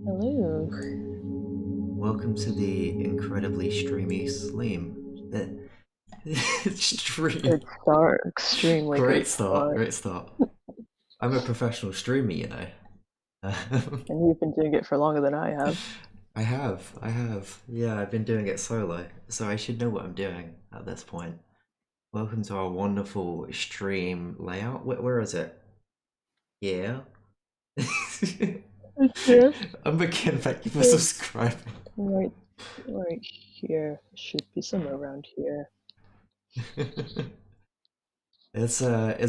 Hello. Welcome to the incredibly streamy stream. Good Stream. start. Extremely Great good start, start. great start. I'm a professional streamer, you know. And you've been doing it for longer than I have. I have. Yeah, I've been doing it solo, so I should know what I'm doing at this point. Welcome to our wonderful stream layout. Where is it? Yeah. Yeah. I'm McKin, thank you for It's subscribing. right, right here. Should be somewhere around here. It's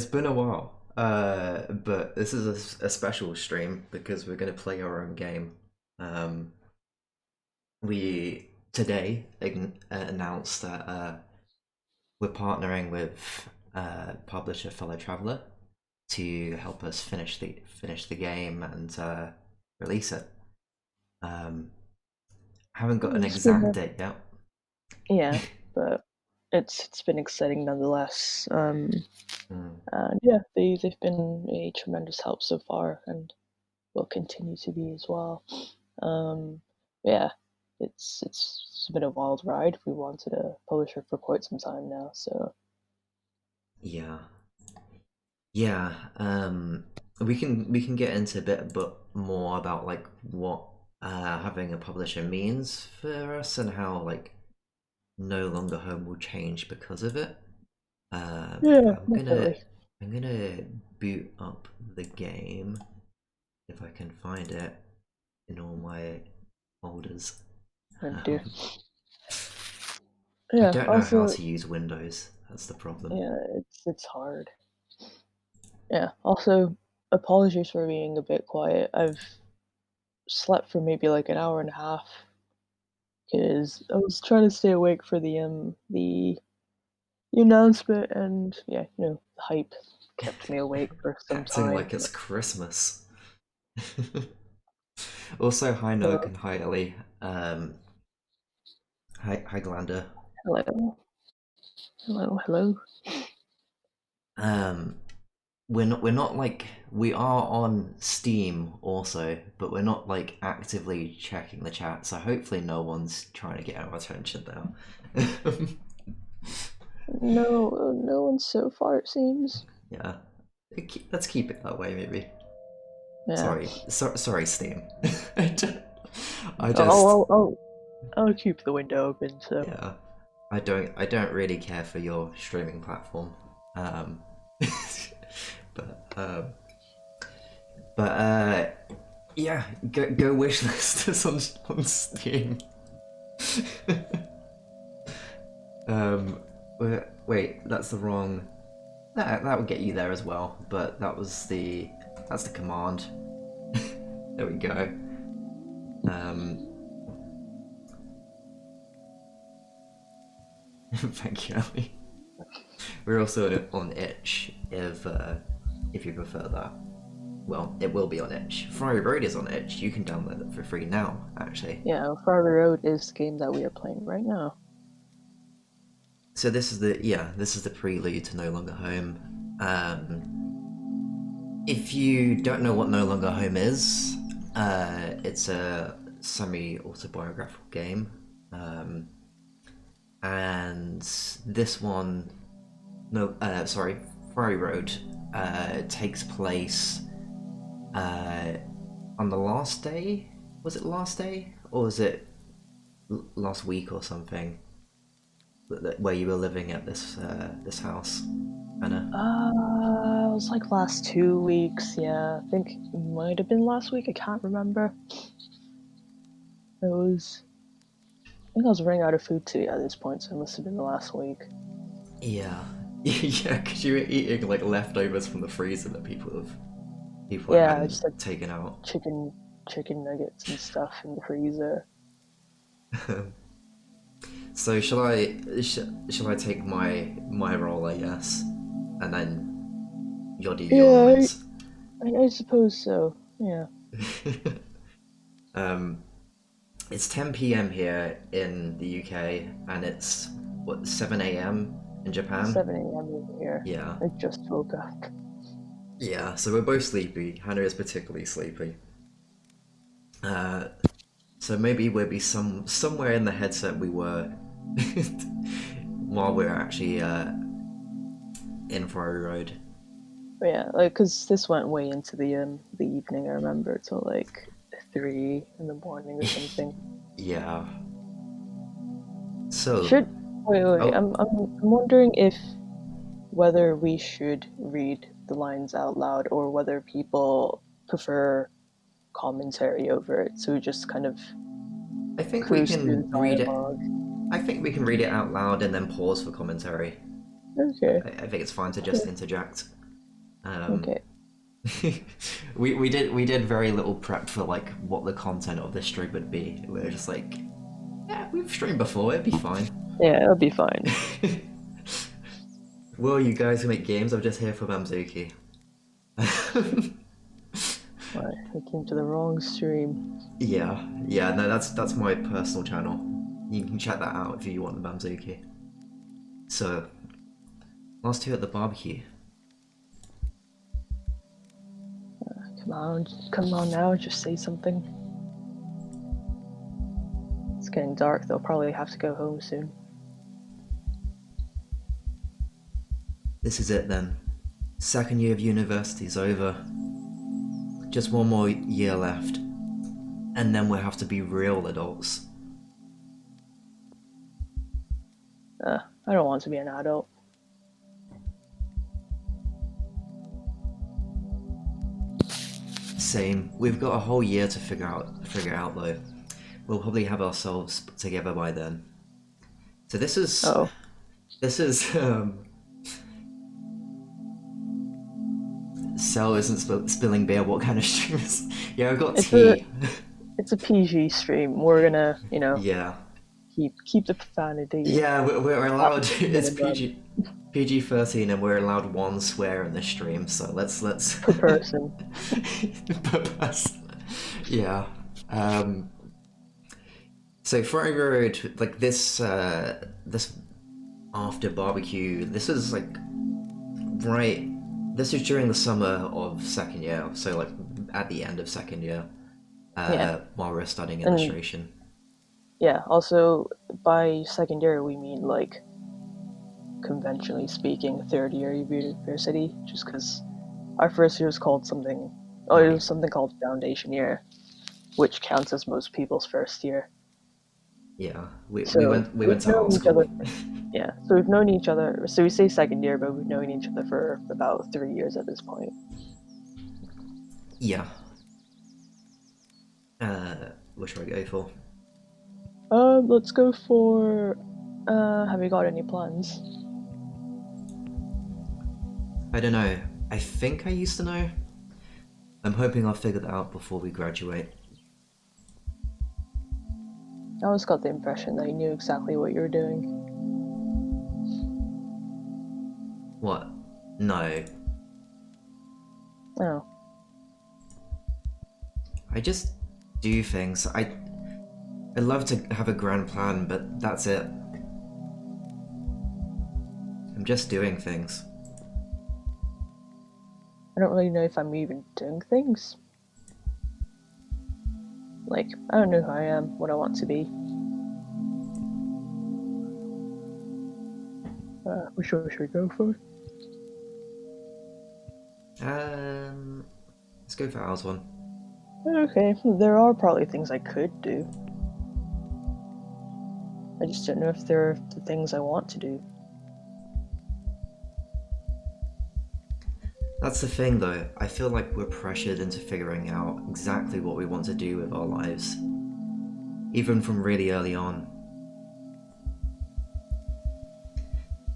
been a while. But this is a special stream because we're gonna play our own game. Um, we today announced that we're partnering with publisher Fellow Traveler to help us finish the game and release it. Um, haven't got an It's been exact date yet. yeah, but it's been exciting nonetheless. Mm, And yeah, they've been a tremendous help so far, and will continue to be as well. Um, yeah, it's been a wild ride. We wanted a publisher for quite some time now, so yeah. Yeah, we can get into a bit but more about like what having a publisher means for us and how like no longer home will change because of it. yeah, I'm gonna definitely. I'm gonna boot up the game if I can find it in all my folders. Oh dear. Um, I Yeah. don't know how Also, to use Windows. That's the problem. yeah, it's hard. Yeah. Also, apologies for being a bit quiet. I've slept for maybe like an hour and a half because I was trying to stay awake for the announcement, and yeah, the hype kept me awake for some Acting time. like it's Christmas. Also, hi Nog So and hi Ellie. Hi Glander. hello, hello, hello. Um, we're not like we are on Steam also, but we're not like actively checking the chat. So hopefully no one's trying to get our attention now. No, no one so far it seems. Yeah, let's keep it that way maybe. Yeah. Sorry Steam. I just, I I'll just I'll I'll, I'll keep the window open. So yeah, I don't really care for your streaming platform. Um, but yeah, go wishlist us on Steam. um, wait, that's the wrong. That would get you there as well, but that's the command. There we go. Um, thank you, Ali. We're also on itch if you prefer that. Well, it will be on itch. Fiery Road is on itch. You can download it for free now, actually. yeah, Farther Road is the game that we are playing right now. So this is the prelude to No Longer Home. If you don't know what No Longer Home is, it's a semi-autobiographical game, um, and this one, no, sorry, Fiery Road, takes place uh, on the last day. Was it last day, or was it last week or something? Where you were living at this house, Anna. It was like last 2 weeks. Yeah, I think it might have been last week. I can't remember. It was. I think I was running out of food too at this point, so it must have been the last week. Yeah, yeah, because you were eating like leftovers from the freezer that people Yeah, I hadn't just had taken out. chicken, chicken nuggets and stuff in the freezer. So shall I take my role, I guess, and then you'll do Yeah, yours. I suppose so. Yeah, um, it's 10 p.m. here in the UK, and it's what 7 a.m. in Japan. 7 a.m. over here. Yeah, I just woke up. yeah. So we're both sleepy. Hannah is particularly sleepy. Uh, so maybe we'll be somewhere in the headset we were while we're actually in for a road. But yeah, like because this went way into the evening. I remember till like 3 in the morning or something. Yeah. So, Should wait. oh, I'm wondering if whether we should read the lines out loud or whether people prefer commentary over it. So we just kind of I think we cruise through the can read it. dialogue. I think we can read it out loud and then pause for commentary. Okay. I think it's fine to just Cool. interject. Um, Okay. we did very little prep for like what the content of this stream would be. We were just like, yeah, we've streamed before, it'd be fine. Yeah, it'll be fine. Well, you guys who make games, I'm just here for Mamzuki. Right, I came to the wrong stream. yeah, no, that's my personal channel. You can check that out if you want the Mamzuki. So, last two at the barbecue. Come on now, just say something. It's getting dark. They'll probably have to go home soon. This is it then. Second year of university's over. Just one more year left. And then we'll have to be real adults. I don't want to be an adult. Same. We've got a whole year to figure out though. We'll probably have ourselves together by then. So this is Oh, Cell isn't spilling beer. What kind of stream is? Yeah, I've got it's a tea. it's a PG stream. We're gonna, Yeah, keep the profanity yeah. We're at allowed. the It's minimum PG-13, and we're allowed one swear in this stream. So let's per person. per person. Yeah. So Friday Road, like this after barbecue. This is like right. This is during the summer of second year. So like at the end of second year. Yeah, While we're studying and illustration. yeah. Also, by second year we mean like conventionally speaking, third year of university. Just because our first year was called something. Oh, it Right. was something called foundation year, which counts as most people's first year. Yeah. We So went we've to art known each other. school. Yeah, so we've known each other. So we say second year, but we've known each other for about 3 years at this point. Yeah. What should I go for? Let's go for. Have you got any plans? I don't know. I think I used to know. I'm hoping I'll figure that out before we graduate. I always got the impression that you knew exactly what you were doing. What? No. Oh, I just do things. I'd love to have a grand plan, but that's it. I'm just doing things. I don't really know if I'm even doing things. Like, I don't know who I am, what I want to be. Which one should we go for? Let's go for ours one. Okay, there are probably things I could do. I just don't know if they're the things I want to do. That's the thing though, I feel like we're pressured into figuring out exactly what we want to do with our lives. Even from really early on.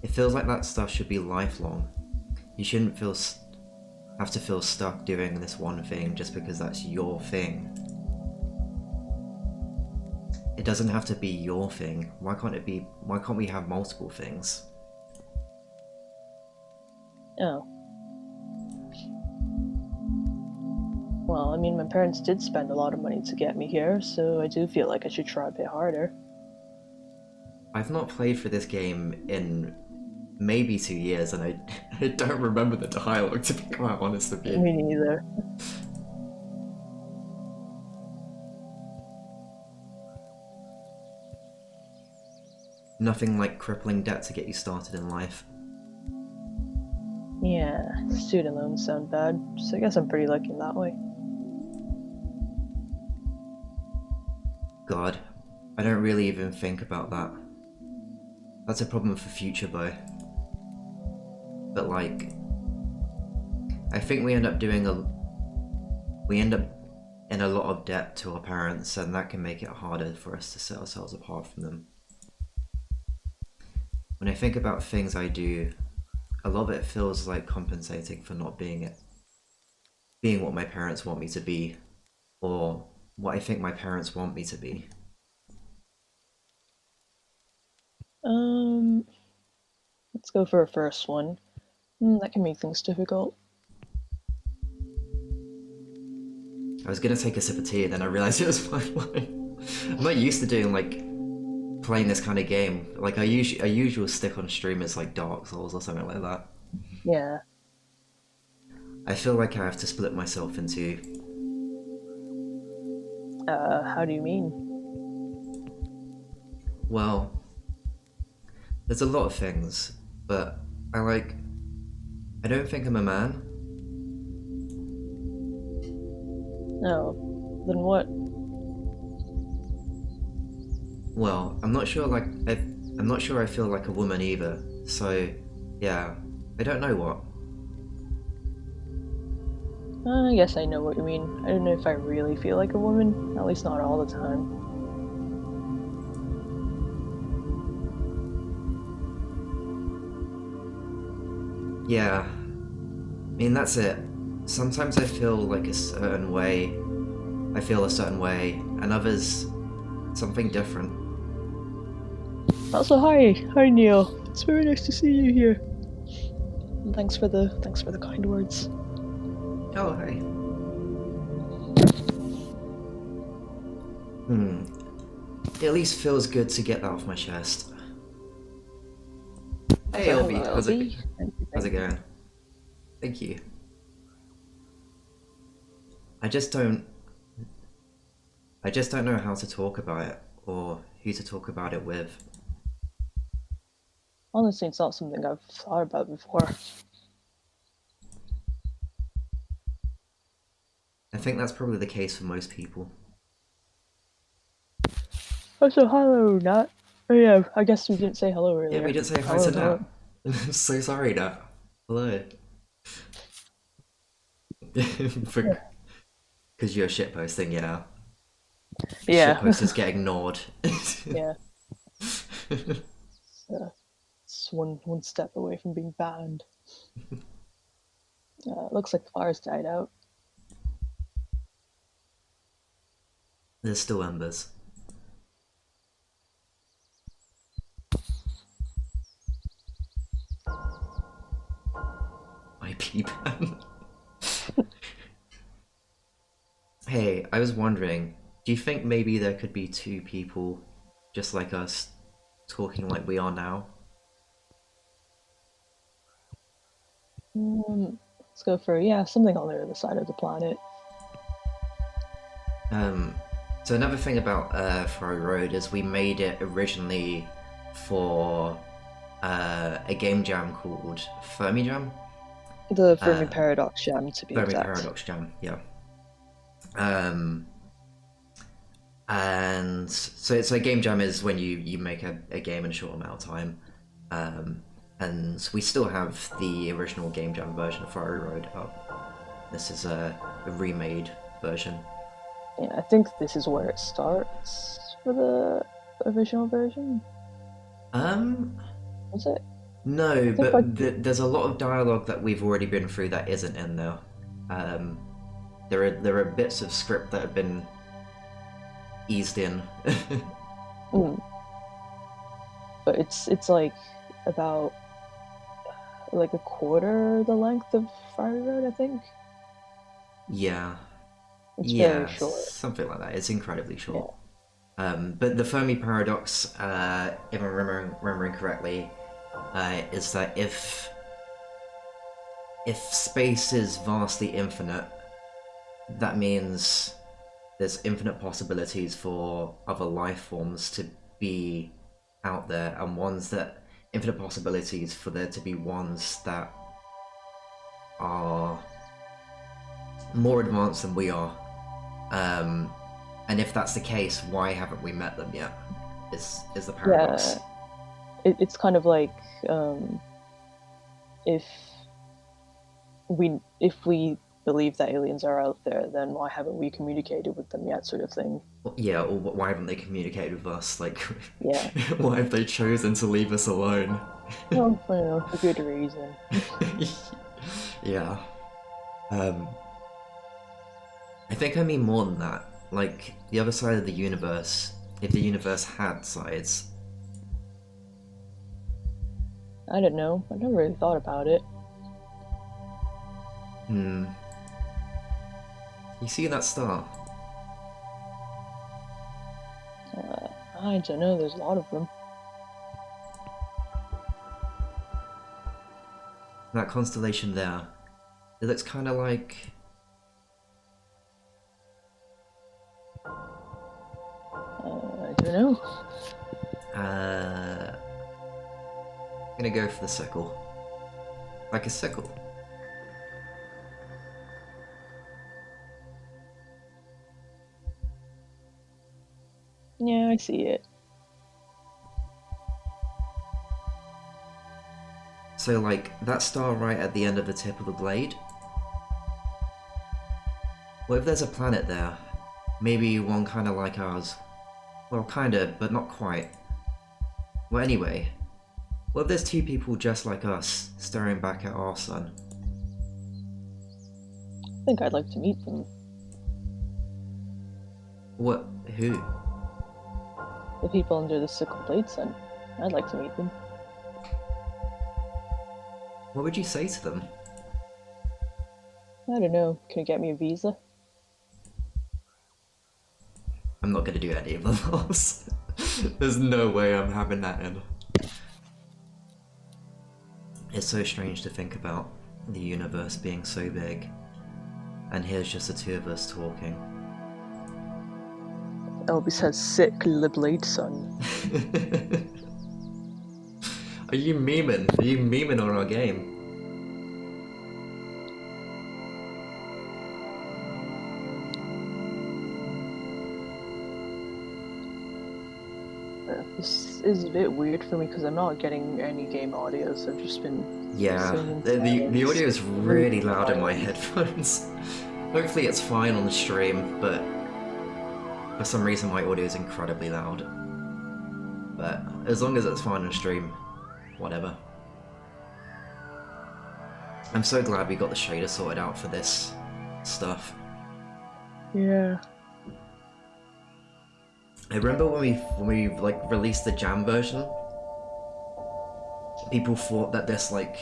It feels like that stuff should be lifelong. You shouldn't have to feel stuck doing this one thing just because that's your thing. It doesn't have to be your thing. Why can't we have multiple things? Oh. Well, I mean, my parents did spend a lot of money to get me here, so I do feel like I should try a bit harder. I've not played for this game in maybe 2 years, and I don't remember the dialogue, to be quite honest with you. Me neither. Nothing like crippling debt to get you started in life. Yeah, student loans sound bad, so I guess I'm pretty lucky in that way. God, I don't really even think about that. That's a problem for future though. But like, I think we end up in a lot of debt to our parents, and that can make it harder for us to set ourselves apart from them. When I think about things I do, a lot of it feels like compensating for not being what my parents want me to be, or what I think my parents want me to be. Um, let's go for a first one. That can make things difficult. I was gonna take a sip of tea, and then I realized it was my wine. I'm not used to doing like playing this kind of game. Like I usually stick on streamers like Dark Souls or something like that. Yeah. I feel like I have to split myself into. How do you mean? Well, there's a lot of things, but I don't think I'm a man. No. Then what? Well, I'm not sure. I'm not sure I feel like a woman either. So, yeah, I don't know what. I guess I know what you mean. I don't know if I really feel like a woman, at least not all the time. Yeah, I mean that's it. Sometimes I feel like a certain way. I feel a certain way, and others something different. Also, hi Neil. It's very nice to see you here. And thanks for the kind words. Oh, hey. It at least feels good to get that off my chest. Hey, Also, LB, hello, how's it? LB. How's it going? Thank you. I just don't. I just don't know how to talk about it or who to talk about it with. Honestly, it's not something I've thought about before. I think that's probably the case for most people. Also, hello, Nat. Oh yeah, I guess we didn't say hello Yeah, earlier. we didn't say hi Hello, to hello. Nat. I'm so sorry, Nat. Hello. Because you're shitposting, yeah. Yeah. Shitposters get ignored. Yeah. It's one step away from being banned. Looks like the fire's died out. There's still embers. IP ban. Hey, I was wondering, do you think maybe there could be two people just like us talking like we are now? Let's go for something on the other side of the planet. So another thing about Furry Road is we made it originally for a game jam called Fermi Jam. The Fermi Paradox Jam, to be Fermi exact. Paradox Jam, yeah. Um, and so game jam is when you make a game in a short amount of time. And we still have the original game jam version of Furry Road up. This is a remade version. Yeah, I think this is where it starts for the original version. Was it? No, but there's a lot of dialogue that we've already been through that isn't in there. There are bits of script that have been eased in. But it's like about like a quarter the length of Fire Road, I think. Yeah. It's very short. Something like that. It's incredibly short. Yeah. But the Fermi paradox, if I'm remembering correctly, is that if space is vastly infinite, that means there's infinite possibilities for other life forms to be out there, and ones that infinite possibilities for there to be ones that are more advanced than we are. And if that's the case, why haven't we met them yet? Is the paradox. It's kind of like if we believe that aliens are out there, then why haven't we communicated with them yet, sort of thing. Yeah, or why haven't they communicated with us? Like, Yeah. why have they chosen to leave us alone? Well, you know, for good reason. Yeah. I think I mean more than that. Like, the other side of the universe, if the universe had sides. I don't know. I never really thought about it. You see that star? I don't know. There's a lot of them. That constellation there. It looks kind of like... I don't know. I'm gonna go for the sickle. Like a sickle. Yeah, I see it. So, like, that star right at the end of the tip of the blade? What if there's a planet there? Maybe one kind of like ours. Well, kinda, but not quite. Well, anyway, what if there's two people just like us, staring back at our sun? I think I'd like to meet them. What? Who? The people under the sickle blade sun. I'd like to meet them. What would you say to them? I don't know. Can you get me a visa? I'm not gonna do any of those. There's no way I'm having that in. It's so strange to think about the universe being so big, and here's just the two of us talking. Elvis has sickle the blade sun. Are you memeing? Are you memeing on our game? This is a bit weird for me because I'm not getting any game audio, so I've just been Yeah, the audio is really loud in my headphones. Hopefully it's fine on the stream, but for some reason my audio is incredibly loud. But as long as it's fine on stream, whatever. I'm so glad we got the shader sorted out for this stuff. Yeah. I remember when we like released the jam version, people thought that this like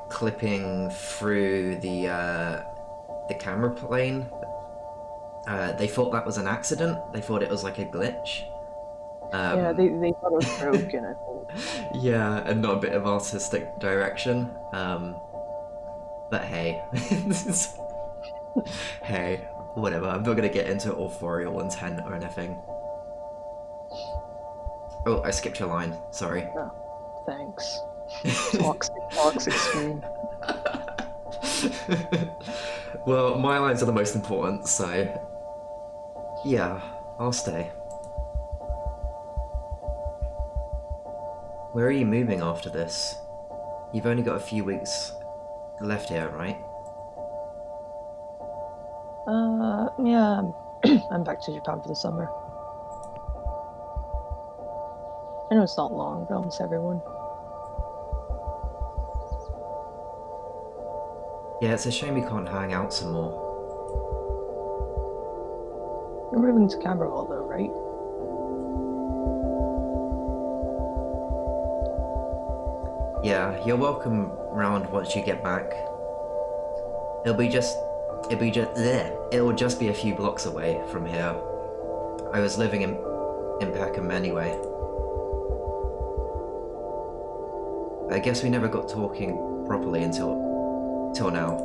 clipping through the camera plane, they thought that was an accident. They thought it was like a glitch. Yeah, they thought it was broken, I think. Yeah, and not a bit of artistic direction. But hey, hey, whatever. I'm not gonna get into authorial intent or anything. Oh, I skipped your line. Sorry. Oh, thanks. Toxic stream. Well, my lines are the most important, so yeah, I'll stay. Where are you moving after this? You've only got a few weeks left here, right? Yeah, I'm back to Japan for the summer. I know it's not long, but almost everyone. Yeah, it's a shame we can't hang out some more. You're moving to Camberwell though, right? Yeah, you're welcome round once you get back. It'll just be a few blocks away from here. I was living in Peckham anyway. I guess we never got talking properly until now.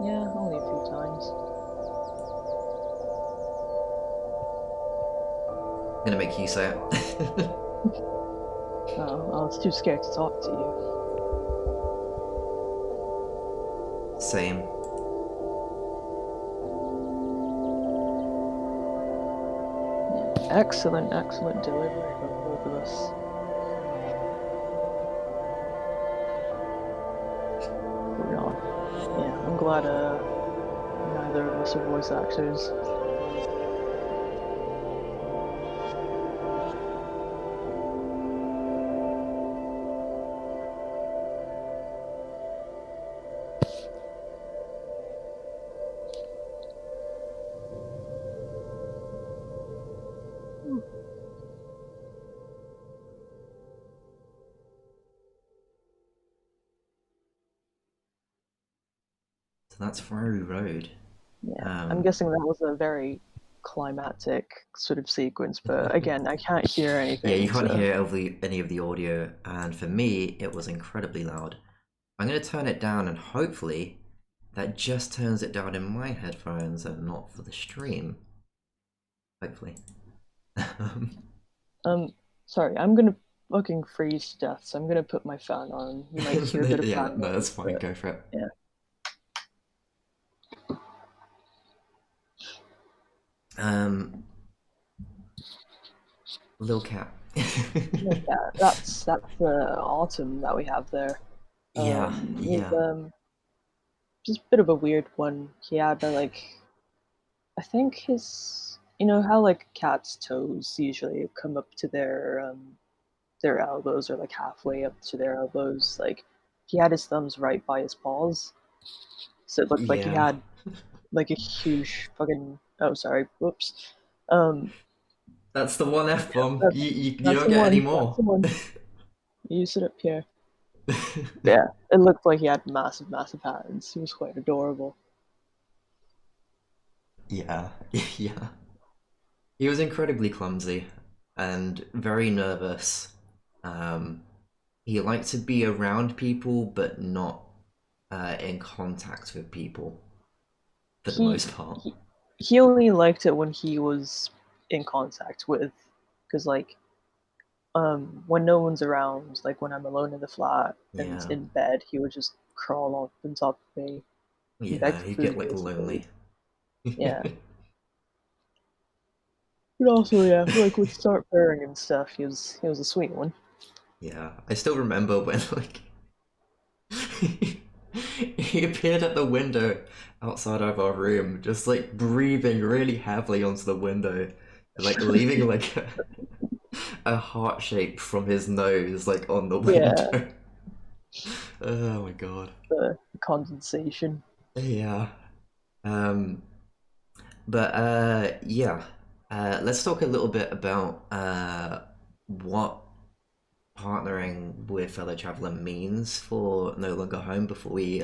Yeah, only a few times. gonna make you say it. Oh, I was too scared to talk to you. Same. Yeah. Excellent, excellent delivery from both of us. Right on. Yeah, I'm glad neither of us are voice actors. So that's Fiery Road. Yeah, I'm Um, guessing that was a very climactic sort of sequence, but again, I can't hear yeah, you anything, can't so hear any of the audio, and for me, it was incredibly loud. I'm gonna turn it down, and hopefully, that just turns it down in my headphones and not for the stream. Hopefully. um sorry, I'm gonna fucking freeze to death, so I'm gonna put my fan on. You might hear a bit of Yeah, fan no, that's noise, fine. but Go for it. yeah. Um, Lil Cat. Like that. That's the autumn that we have there. Yeah, With yeah, just a bit of a weird one. He had like I think his you know how like cats' toes usually come up to their elbows or like halfway up to their elbows. Like he had his thumbs right by his paws, so it looked like he yeah. had like a huge fucking. Oh, sorry. Whoops. Um, That's the one F bomb. that's You that's don't the get any one. That's more. the one. Use it up here. Yeah, it looked like he had massive, massive hands. He was quite adorable. Yeah, yeah. He was incredibly clumsy and very nervous. Um, he liked to be around people, but not in contact with people for the He most part. he he only liked it when he was in contact with, because like when no one's around, like when I'm alone in the flat and Yeah, in bed, he would just crawl up on top of me and beg yeah. for He'd get food, like basically. lonely. Yeah. But also, yeah, like with start pairing and stuff, he was a sweet one. Yeah, I still remember when like he appeared at the window outside of our room, just like breathing really heavily onto the window, and like leaving like a heart shape from his nose like on the Yeah, window. Oh my god. the condensation. Yeah. Um, but yeah. Let's talk a little bit about what partnering with fellow traveler means for No Longer Home before we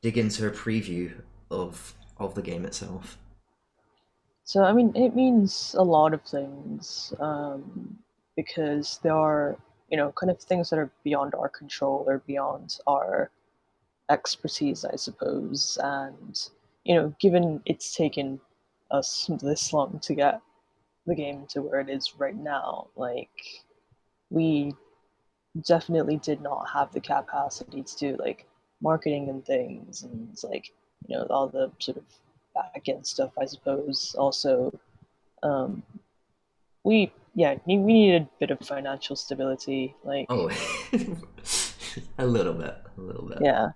dig into a preview of the game itself. So I mean, it means a lot of things because there are kind of things that are beyond our control or beyond our expertise, I suppose. And given it's taken us this long to get the game to where it is right now, like we definitely did not have the capacity to do like marketing and things and like all the sort of back end stuff, I suppose. Also, um, we needed a bit of financial stability, Oh, like a little yeah,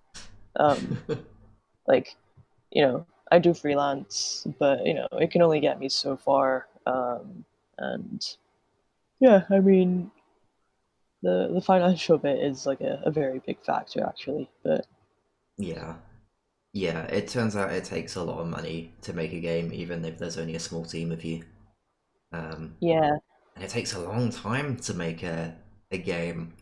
um, bit. like I do freelance, but it can only get me so far. And yeah, I mean the financial bit is like a very big factor actually, but Yeah, yeah. It turns out it takes a lot of money to make a game, even if there's only a small team of you. Um, yeah, and it takes a long time to make a game.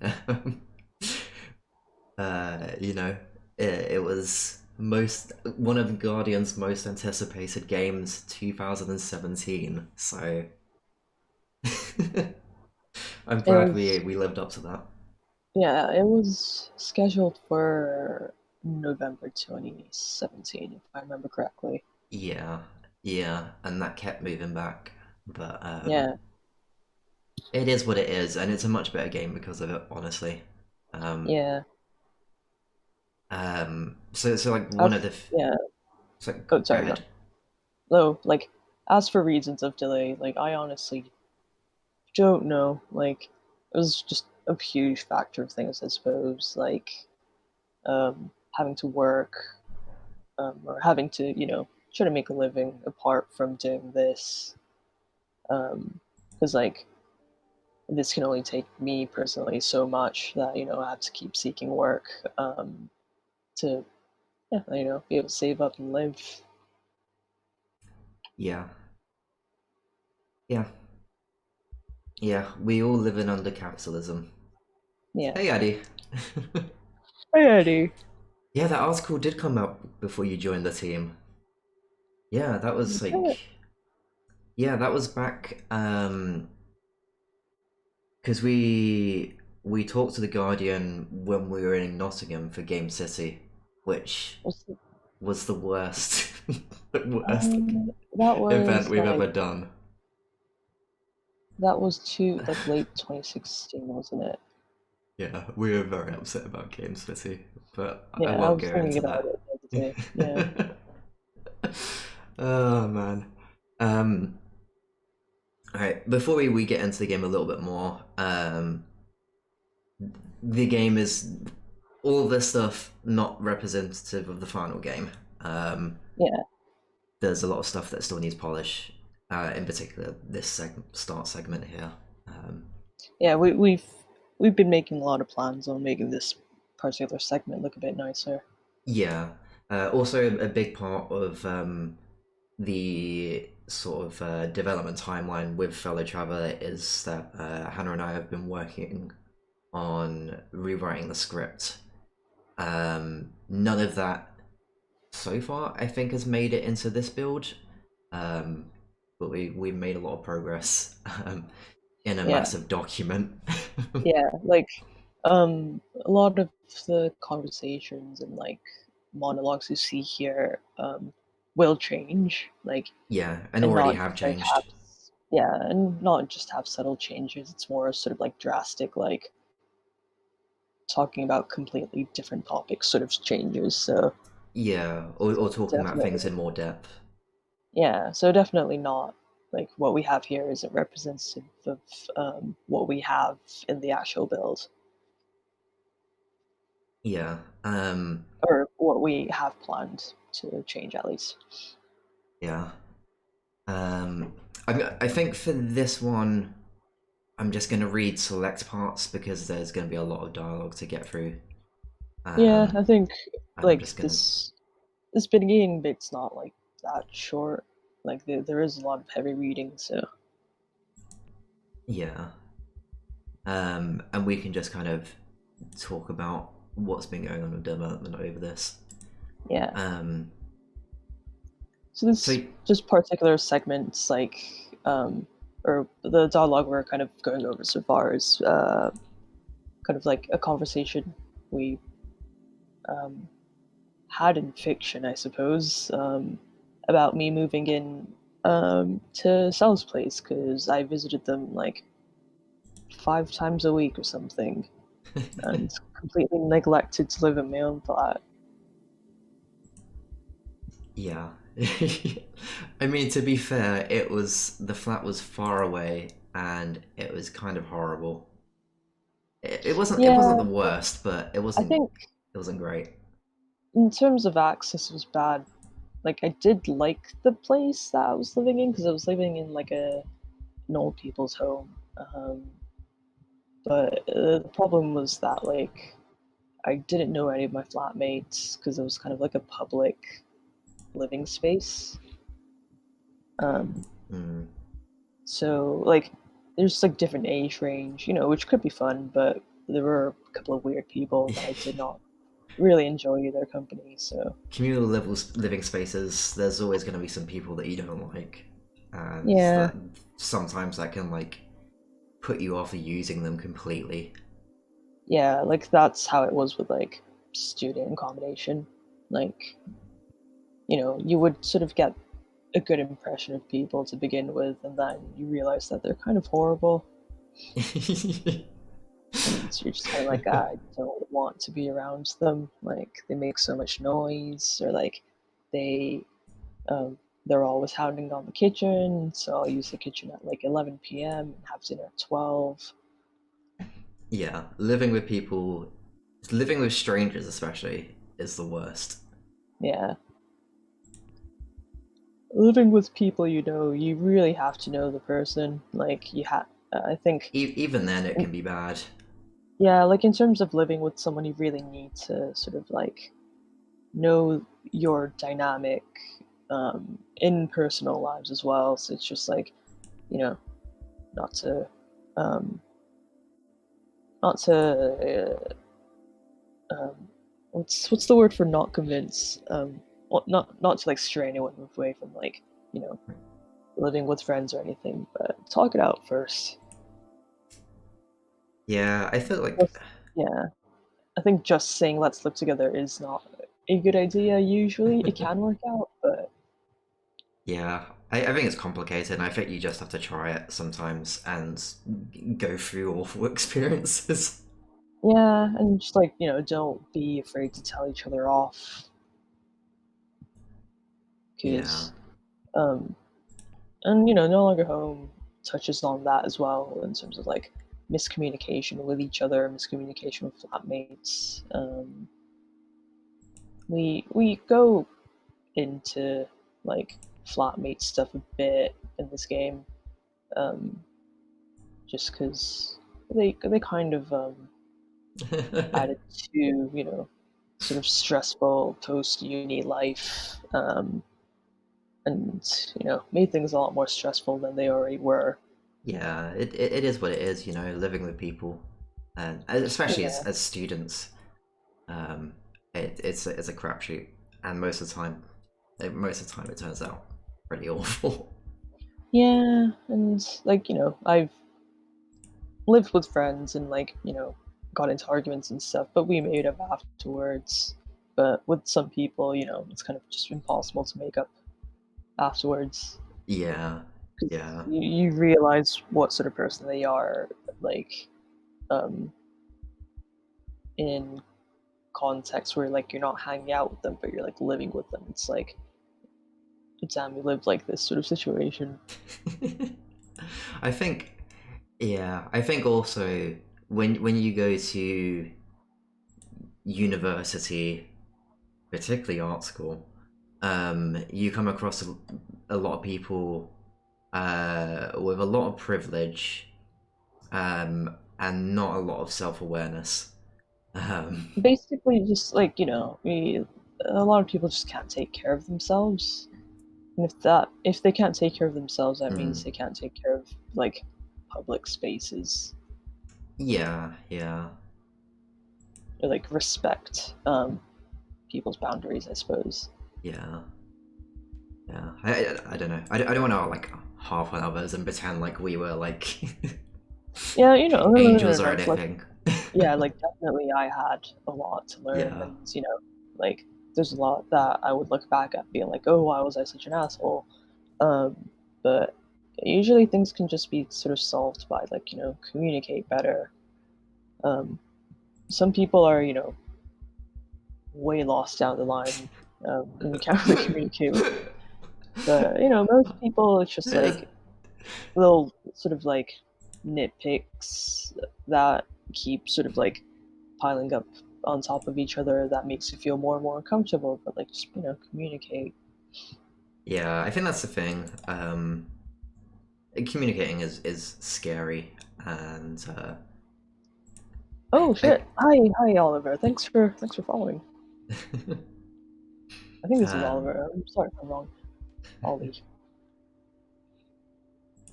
You know, it was most one of Guardian's most anticipated games, 2017. So I'm it glad was we lived up to that. yeah, it was scheduled for November 2017, if I remember correctly. Yeah, yeah, and that kept moving back. But Yeah, it is what it is, and it's a much better game because of it, honestly. Um, Yeah. so like one of As the, yeah. so Oh, go sorry, go. ahead. No, like as for reasons of delay, like I honestly don't know. Like it was just a huge factor of things, I suppose. Like having to work, or having to, try to make a living apart from doing this. Because like this can only take me personally so much that I have to keep seeking work to yeah, be able to save up and live. Yeah, yeah, yeah. We all live in under capitalism. Yeah. Hey, Addy. Hey, Eddie. Yeah, that article did come out before you joined the team. Yeah, that was Yeah, like, yeah, that was back. Because we talked to the Guardian when we were in Nottingham for Game City, which was it- was the worst, the worst that event was we've like ever done. that was too like late 2016, wasn't it? Yeah, we were very upset about Game City, but I Yeah, I won't was go thinking into about that. it the other day. Yeah, Oh man. Um, all right, before we get into the game a little bit more, the game is all this stuff not representative of the final game. Um, yeah, there's a lot of stuff that still needs polish. In particular, this start segment here. Um, yeah. We've been making a lot of plans on making this particular segment look a bit nicer. yeah. Also, a big part of the sort of development timeline with fellow traveler is that Hannah and I have been working on rewriting the script. None of that so far, I think, has made it into this build, um, but we made a lot of progress in a Yeah, massive document. yeah. Like, a lot of the conversations and like monologues you see here will change. Like, Yeah, and and already not have just like have changed. yeah, and not just have subtle changes. It's more sort of like drastic, like talking about completely different topics, sort of changes. So Yeah, or talking about things definitely, in more depth. yeah. So definitely not like what we have here isn't representative of what we have in the actual build Yeah, or what we have planned to change at least. yeah. Um, I think for this one, I'm just going to read select parts because there's going to be a lot of dialogue to get through. Yeah, Um, I think and I'm like just going to, this beginning bit's not like that short. Like there is a lot of heavy reading, so yeah. And we can just kind of talk about what's been going on with development over this. yeah. Um, So so this just particular segments, like or the dialogue we're kind of going over so far is kind of like a conversation we um, had in fiction, I suppose, about me moving in to Sal's place because I visited them like 5 times a week or something, and completely neglected to live in my own flat. yeah. I mean, to be fair, it was the flat was far away and it was kind of horrible. It wasn't Yeah, the worst, but it I wasn't think it wasn't great. in terms of access, it was bad. Like I did like the place that I was living in because I was living in like an old people's home. But the problem was that like I didn't know any of my flatmates because it was kind of like a public living space. Um, Mm. so like there's like different age range, which could be fun, but there were a couple of weird people that I did not really enjoy their company. So Communal levels, living spaces. There's always going to be some people that you don't like, and yeah, that sometimes that can like put you off using them completely. yeah, like that's how it was with like student accommodation. Like you would sort of get a good impression of people to begin with, and then you realize that they're kind of horrible. And you're just kind of like, "Ah, I don't want to be around them. Like they make so much noise, or like they they're always hounding on the kitchen. So I'll use the kitchen at like 11 p.m. and have dinner at 12. Yeah, living with people, living with strangers especially, is the worst. Yeah, living with people, you really have to know the person. Like you have, I think, Even then, it can be bad. yeah, like in terms of living with someone, you really need to sort of like know your dynamic in personal lives as well. So it's just like, you know, not to, um, not to, what's the word for not convince? Well, not to like stray anyone away from like, you know, living with friends or anything, but talk it out first. Yeah, I feel like, Just, yeah, I think just saying let's live together is not a good idea usually. It can work out, but yeah, I think it's complicated, and I think you just have to try it sometimes and go through awful experiences. yeah, and just like, don't be afraid to tell each other off Yeah, because, um, and no longer home touches on that as well in terms of like miscommunication with each other, miscommunication with flatmates. We go into like flatmate stuff a bit in this game, um, just because they kind of added to sort of stressful post uni life, and made things a lot more stressful than they already were. yeah, it is what it is, living with people, and especially Yeah, as students, um, it's a crapshoot, and most of the time it turns out pretty awful. yeah, and like I've lived with friends and like got into arguments and stuff, but we made up afterwards. But with some people, it's kind of just impossible to make up afterwards Yeah, because yeah, you realize what sort of person they are, like um, in context where like you're not hanging out with them, but you're like living with them. It's like, damn, we lived like this sort of situation. I think, yeah, I think also when you go to university, particularly art school, you come across a lot of people with a lot of privilege, and not a lot of self awareness. Um, Basically, just like a lot of people just can't take care of themselves, and if they can't take care of themselves, that mm, means they can't take care of like public spaces yeah, yeah, or like respect people's boundaries, I suppose. yeah, yeah. I don't know. I don't want to like half on others and pretend like we were like Yeah, no, no, no, no, angels or no. Like, anything. yeah, like definitely, I had a lot to learn, Yeah, and like there's a lot that I would look back at being like, oh, why was I such an asshole? But usually things can just be sort of solved by like communicate better. Um, some people are way lost down the line, and you can't really communicate with them. But most people, it's just yeah, like little sort of like nitpicks that keep sort of like piling up on top of each other that makes you feel more and more uncomfortable. But like just communicate. yeah. I think that's the thing. Communicating is scary, and Oh I, shit! Hi Oliver. Thanks for following. I think this is um, Oliver. I'm sorry if I'm wrong. Ollie.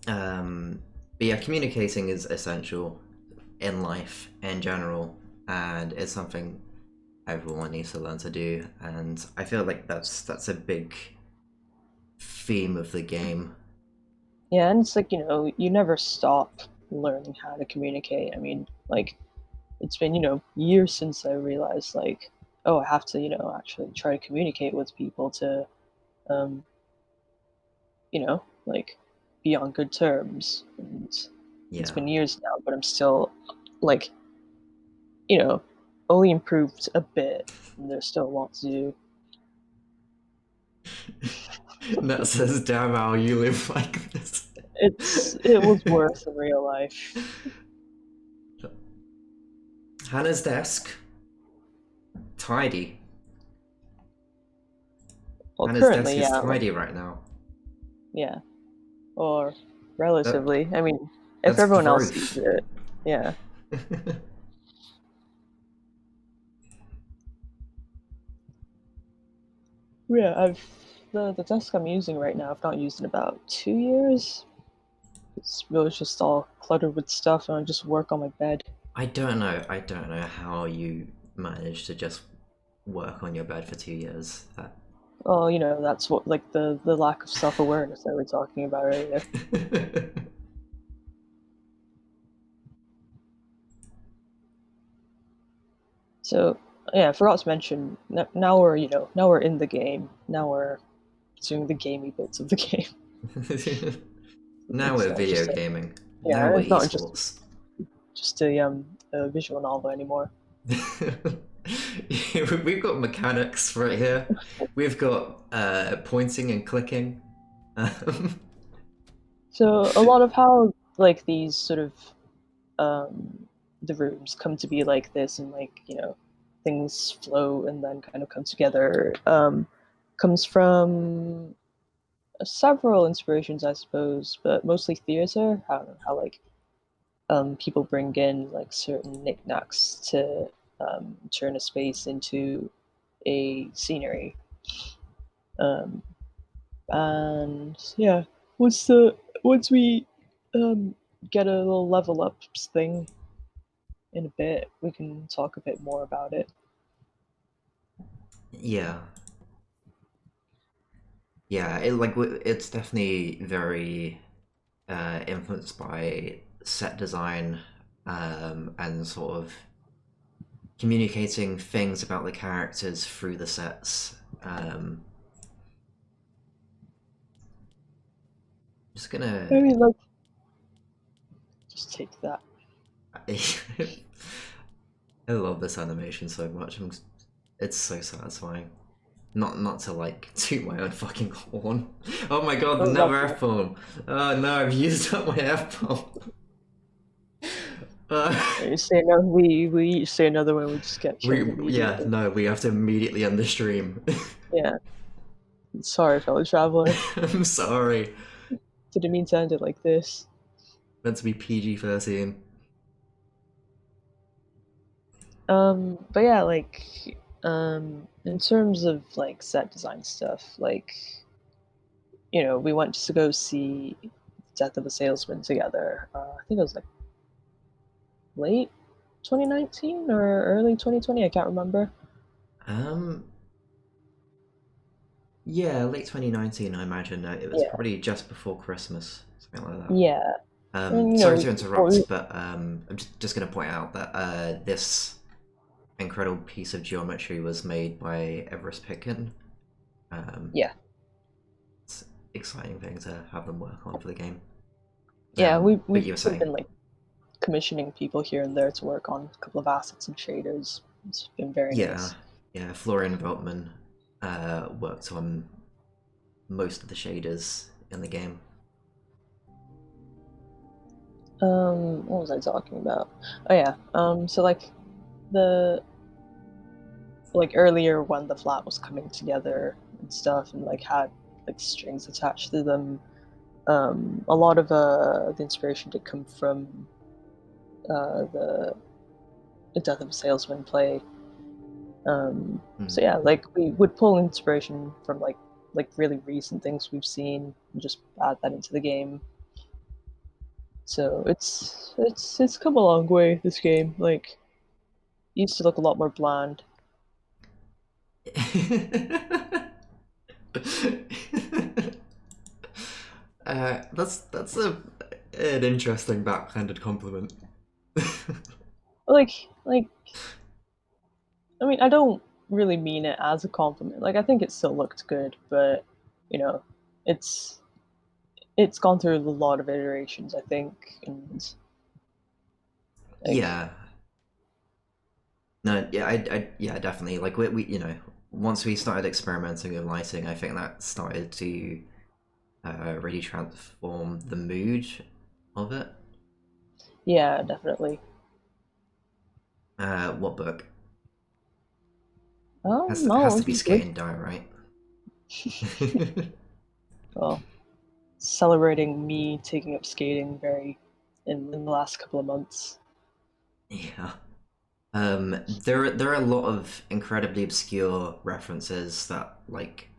um, but yeah, communicating is essential in life in general, and it's something everyone needs to learn to do. And I feel like that's a big theme of the game. Yeah, and it's like you never stop learning how to communicate. I mean, like it's been years since I realized like, oh, I have to actually try to communicate with people to like be on good terms. And It's Yeah. been years now, but I'm still like, you know, only improved a bit, and there's still a lot to do. That says, damn how you live like this. It was worse in real life. Hannah's desk. Tidy. Well, Hannah's desk currently, is yeah, like tidy right now. yeah, or That relatively. I mean, if that's everyone else sees growth. it, yeah. Yeah, the desk I'm using right now, I've not used in about 2 years. It was just all cluttered with stuff, and I just work on my bed. I don't know. I don't know how you managed to just work on your bed for 2 years. Oh, that's what like the lack of self awareness that we were talking about earlier. So yeah, I forgot to mention. Now we're in the game. Now we're doing the gamey bits of the game. Now It's we're not video just a gaming. Now yeah, we're it's not just esports. just a visual novel anymore. We've got mechanics right here. We've got pointing and clicking. Um, So a lot of how like these sort of um, the rooms come to be like this, and like things flow and then kind of come together, comes from several inspirations, I suppose, but mostly theater. How like people bring in like certain knickknacks to turn a space into a scenery. Um, and yeah, once we um, get a little level up thing in a bit, we can talk a bit more about it. yeah, yeah. It's definitely very influenced by set design and sort of communicating things about the characters through the sets. Just I gonna. mean, like, just take that. I love this animation so much. It's so satisfying. Not to like toot my own fucking horn. Oh my god, Oh, not another fair. F bomb. Oh no, I've used up my F bomb. You say no, we each say another one. We just get killed yeah, immediately. no, we have to immediately end the stream. Yeah, sorry, fellow traveler. I'm sorry. Didn't mean to end it like this. Meant to be PG-13. But yeah, like, in terms of like set design stuff, like, we went to go see Death of a Salesman together. I think it was like late 2019 or early 2020. I can't remember. Um, yeah, late 2019, I imagine. It was Yeah, probably just before Christmas, something like that. yeah, and Sorry to interrupt, but I'm just going to point out that this incredible piece of geometry was made by Everest Pitkin. Um, yeah, it's an exciting thing to have them work on for the game. yeah. But We've you were sort of saying, been like commissioning people here and there to work on a couple of assets and shaders. It's been very yeah, nice. yeah, Florian Veltman worked on most of the shaders in the game. What was I talking about? Oh yeah. So like the like earlier when the flat was coming together and stuff, and like had like strings attached to them. A lot of the inspiration did come from the Death of a Salesman play. Hmm. So yeah, like we would pull inspiration from like really recent things we've seen and just add that into the game. So it's come a long way. This game like it used to look a lot more bland. That's an interesting backhanded compliment. Like I mean, I don't really mean it as a compliment. Like I think it still looked good, but you know, it's it's gone through a lot of iterations, I think, and Like, Yeah. No, yeah, yeah, definitely. Like we once we started experimenting with lighting, I think that started to really transform the mood of it. yeah, definitely. What book? No, Has it to be was Skate good. and Die, right? Well, celebrating me taking up skating very in the last couple of months. Yeah. There are a lot of incredibly obscure references that like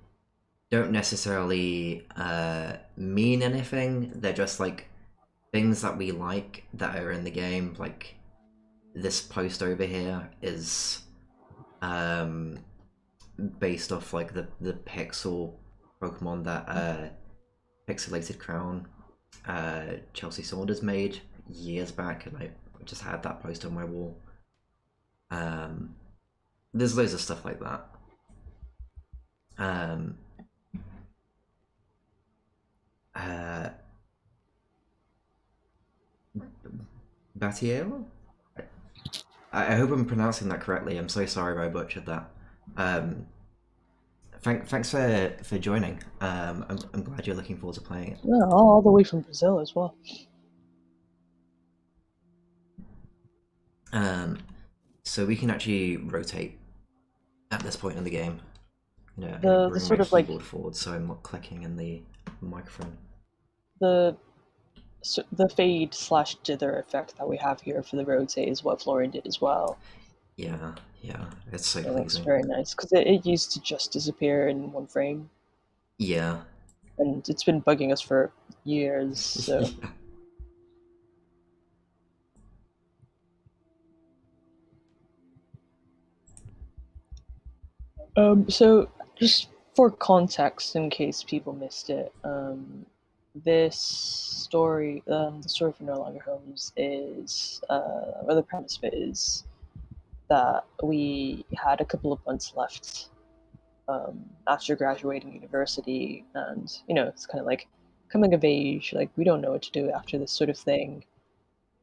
don't necessarily mean anything. They're just like things that we like that are in the game. Like this post over here is um, based off like the pixel Pokemon that Pixelated Crown Chelsea Saunders made years back, and I just had that post on my wall. Um, there's loads of stuff like that. Um, uh, Batiello? I hope I'm pronouncing that correctly. I'm so sorry if I butchered that. Um, thanks for joining. I'm glad you're looking forward to playing it. Yeah, all the way from Brazil as well. Um, so we can actually rotate at this point in the game. I'm gonna The bring my sort of like keyboard forward so I'm not clicking in the microphone. the the fade slash dither effect that we have here for the rotate is what Florian did as well. Yeah, yeah, it's so It looks pleasing. very nice because it used to just disappear in one frame, Yeah, and it's been bugging us for years. So, yeah, so just for context, in case people missed it, this story, the story for No Longer Homes, is, or the premise of it is that we had a couple of months left after graduating university, and it's kind of like coming of age. Like we don't know what to do after this sort of thing,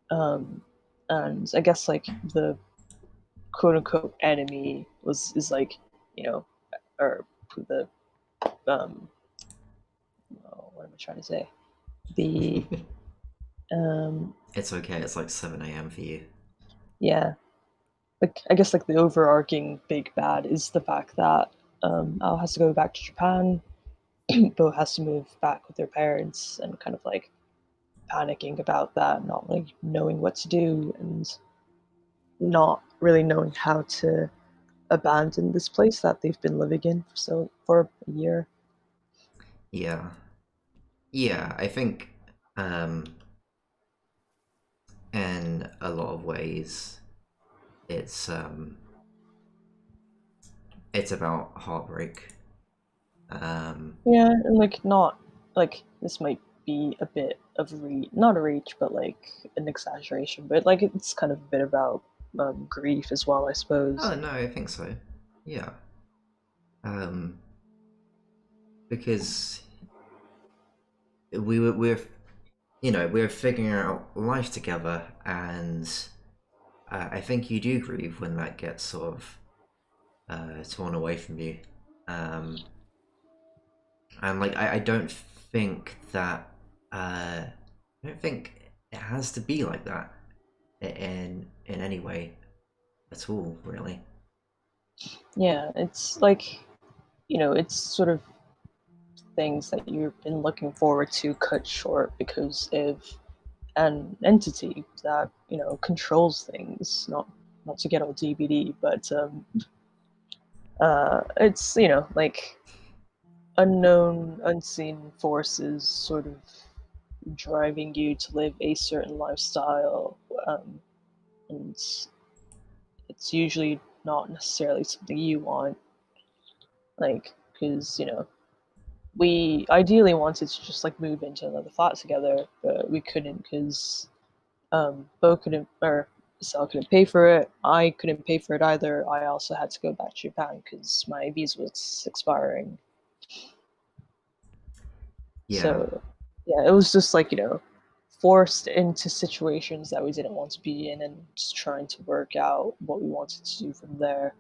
um, and I guess like the quote unquote enemy was is like you know or the um oh, what am I trying to say? The um it's okay. It's like 7 a.m. for you. yeah, like I guess like the overarching big bad is the fact that Al has to go back to Japan. Bo has to move back with their parents, and kind of like panicking about that, not like knowing what to do, and not really knowing how to abandon this place that they've been living in for a year. Yeah, yeah. I think um, in a lot of ways, it's um, it's about heartbreak. Um, Yeah, and like not like this might be a bit of not a reach, but like an exaggeration. But like it's kind of a bit about grief as well, I suppose. oh no, I think so. Yeah, um, because we're we're figuring out life together, and I think you do grieve when that gets sort of torn away from you. Um, and like I don't think that I don't think it has to be like that in any way at all, really. Yeah, it's like it's sort of things that you've been looking forward to cut short because of an entity that controls things. Not to get all DBD, but it's like unknown, unseen forces sort of driving you to live a certain lifestyle, and it's usually not necessarily something you want. Like, because we ideally wanted to just like move into another flat together, but we couldn't because Bo couldn't or Sal couldn't pay for it. I couldn't pay for it either. I also had to go back to Japan because my visa was expiring. Yeah, So yeah, it was just like forced into situations that we didn't want to be in and just trying to work out what we wanted to do from there,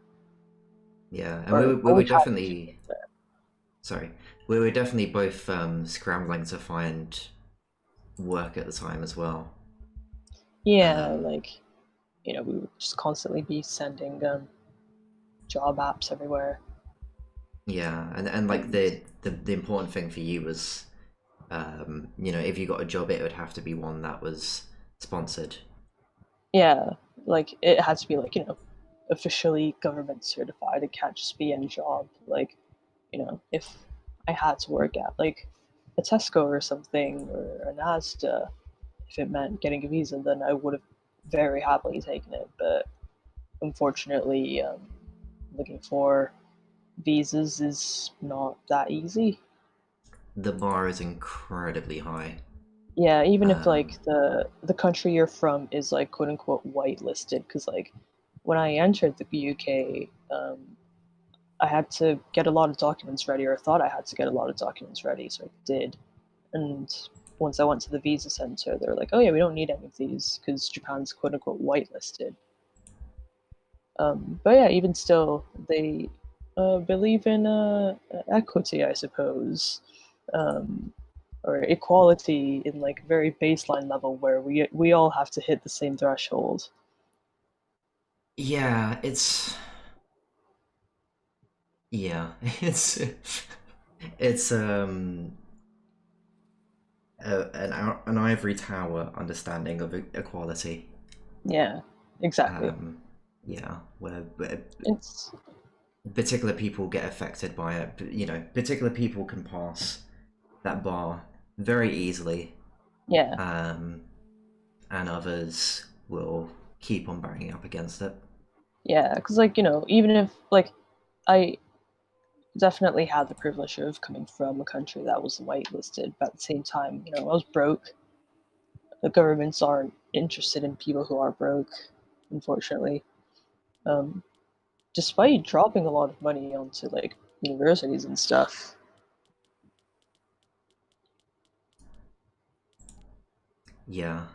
Yeah, and or we what were we had to do from definitely there. sorry, we were definitely both scrambling to find work at the time as well. Yeah, Um, like, we would just constantly be sending job apps everywhere. yeah, and like And the important thing for you was, if you got a job, it would have to be one that was sponsored. yeah, like it had to be like, officially government certified. It can't just be any job. Like, if I had to work at like a Tesco or something or an Asda, if it meant getting a visa, then I would have very happily taken it. But unfortunately, looking for visas is not that easy. The bar is incredibly high. Yeah, even if Um, like the country you're from is like quote unquote whitelisted, because like when I entered the UK, I had to get a lot of documents ready, or thought I had to get a lot of documents ready, so I did. And once I went to the visa center, they're like, "Oh yeah, we don't need any of these because Japan's quote unquote whitelisted." But yeah, even still, they believe in equity, I suppose, um, or equality in like very baseline level, where we all have to hit the same threshold. yeah, yeah, it's an ivory tower understanding of equality. Yeah, exactly. Um, yeah, where It's particular people get affected by it. Particular people can pass that bar very easily, yeah, um, and others will keep on banging up against it. yeah, because like even if like I definitely had the privilege of coming from a country that was whitelisted, but at the same time, I was broke. The governments aren't interested in people who are broke, unfortunately. Um, Despite dropping a lot of money onto like universities and stuff. Yeah,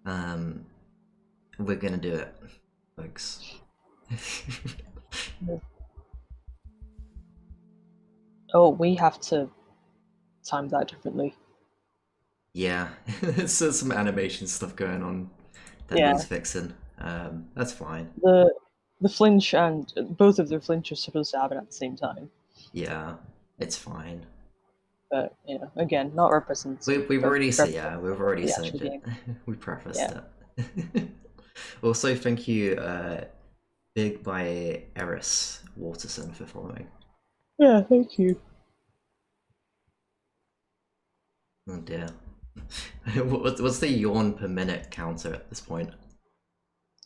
um, we're gonna do it, folks. Oh, we have to time that differently. Yeah, there's some animation stuff going on that Yeah, needs fixing. That's fine. the the flinch and both of their flinch are supposed to happen at the same time, Yeah, it's fine. but again, not We've already said, yeah, representative we've already of the actual said it. game. We prefaced Yeah, it. Also, thank you, Big by Eris Waterson for following. yeah. Thank you. Oh dear. What's the yawn per minute counter at this point?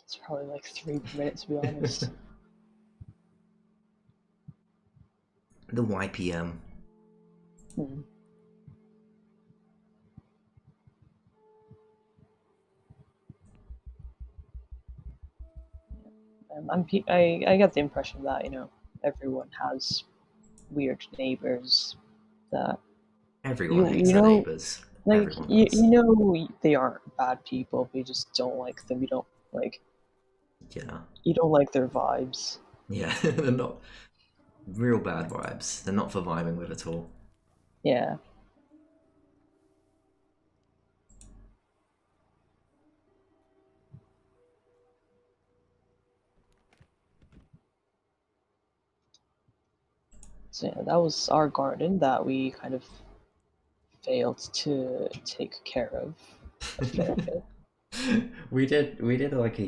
It's probably like 3 minutes to be honest. The YPM. Hmm. I get the impression that everyone has weird neighbors that Everyone you hates you their know neighbours. like Everyone you, does. you know they aren't bad people, but you just don't like them. Yeah. You don't like their vibes. Yeah, they're not real bad vibes. They're not for vibing with at all. Yeah. So yeah, that was our garden that we kind of failed to take care of a fair bit. We did like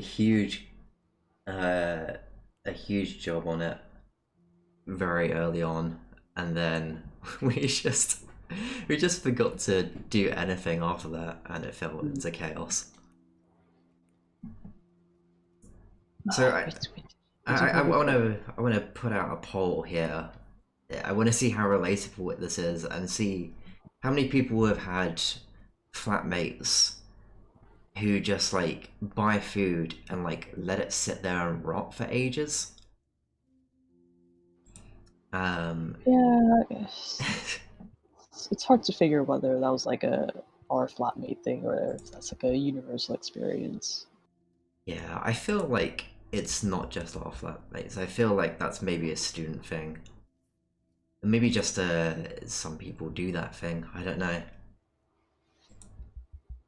uh, a huge job on it very early on, and then we just we just forgot to do anything after that, and it fell Mm. into chaos. So I We, we I, did I really want good. to I want to put out a poll here. I want to see how relatable this is, and see how many people have had flatmates who just like buy food and like let it sit there and rot for ages. Um, Yeah, it's hard to figure whether that was like a our flatmate thing, or if that's like a universal experience. Yeah, I feel like it's not just our flatmates. I feel like that's maybe a student thing. Maybe just some people do that thing. I don't know.